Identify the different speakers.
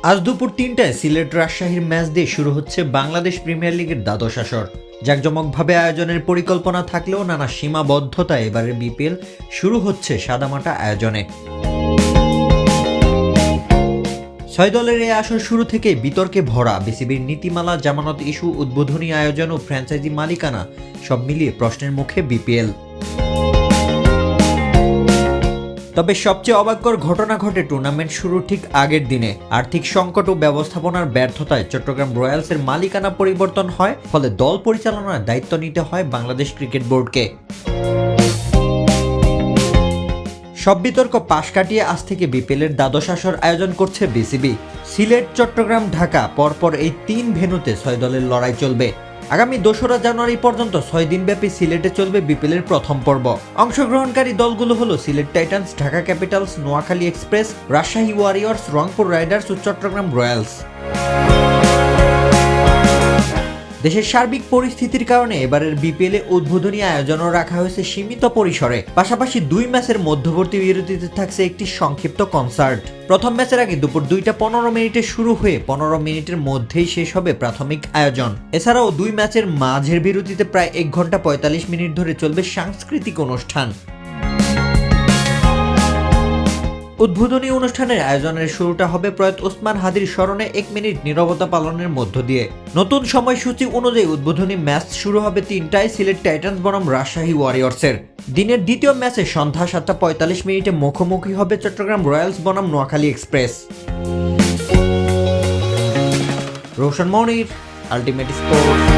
Speaker 1: আজ দুপুর ৩টায় সিলেট রাজশাহীর ম্যাচ দিয়ে শুরু হচ্ছে বাংলাদেশ প্রিমিয়ার লিগের দ্বাদশ আসর। জাঁকজমকভাবে আয়োজনের পরিকল্পনা থাকলেও নানা সীমাবদ্ধতায় এবারের বিপিএল শুরু হচ্ছে সাদামাটা আয়োজনে। ৬ দলের এই আসর শুরু থেকে বিতর্কে ভরা। বিসিবির নীতিমালা, জামানত ইস্যু, উদ্বোধনী আয়োজন ও ফ্র্যাঞ্চাইজি মালিকানা সব মিলিয়ে প্রশ্নের মুখে বিপিএল। তবে সবচেয়ে অবাককর ঘটনা ঘটে টুর্নামেন্ট শুরুর ঠিক আগের দিনে। আর্থিক সংকট ও ব্যবস্থাপনার ব্যর্থতায় চট্টগ্রাম রয়্যালসের মালিকানা পরিবর্তন হয়, ফলে দল পরিচালনার দায়িত্ব নিতে হয় বাংলাদেশ ক্রিকেট বোর্ডকে। সব বিতর্ক পাশ কাটিয়ে আজ থেকে বিপিএলের দ্বাদশ আসর আয়োজন করছে বিসিবি। সিলেট, চট্টগ্রাম, ঢাকা পরপর এই ৩ ভেন্যুতে ৬ দলের লড়াই চলবে। আগামী ২রা জানুয়ারি পর্যন্ত ৬ দিনব্যাপী সিলেটে চলবে বিপিএলের প্রথম পর্ব। অংশগ্রহণকারী দলগুলো হলো Sylhet Titans, Dhaka Capitals, Noakhali Express, Rajshahi Warriors, Rangpur Riders ও চট্টগ্রাম রয়্যালস। দেশের সার্বিক পরিস্থিতির কারণে এবারের বিপিএলে উদ্বোধনী আয়োজনও রাখা হয়েছে সীমিত পরিসরে। পাশাপাশি ২ ম্যাচের মধ্যবর্তী বিরতিতে থাকছে একটি সংক্ষিপ্ত কনসার্ট। প্রথম ম্যাচের আগে দুপুর ২টা ১৫ মিনিটে শুরু হয়ে ১৫ মিনিটের মধ্যেই শেষ হবে প্রাথমিক আয়োজন। এছাড়াও ২ ম্যাচের মাঝের বিরতিতে প্রায় ১ ঘন্টা ৪৫ মিনিট ধরে চলবে সাংস্কৃতিক অনুষ্ঠান। উদ্বোধনী অনুষ্ঠানের আয়োজনের শুরুটা হবে প্রয়াত ওসমান হাদির স্মরণে ১ মিনিট নীরবতা পালনের মধ্য দিয়ে। নতুন সময়সূচি অনুযায়ী উদ্বোধনী ম্যাচ শুরু হবে ৩টায় সিলেট টাইটান্স বনাম রাজশাহী ওয়ারিয়র্সের। দিনের দ্বিতীয় ম্যাচে সন্ধ্যা ৭টা ৪৫ মিনিটে মুখোমুখি হবে চট্টগ্রাম রয়্যালস বনাম নোয়াখালী এক্সপ্রেস। রোশন মনির, আলটিমেট স্পোর্টস।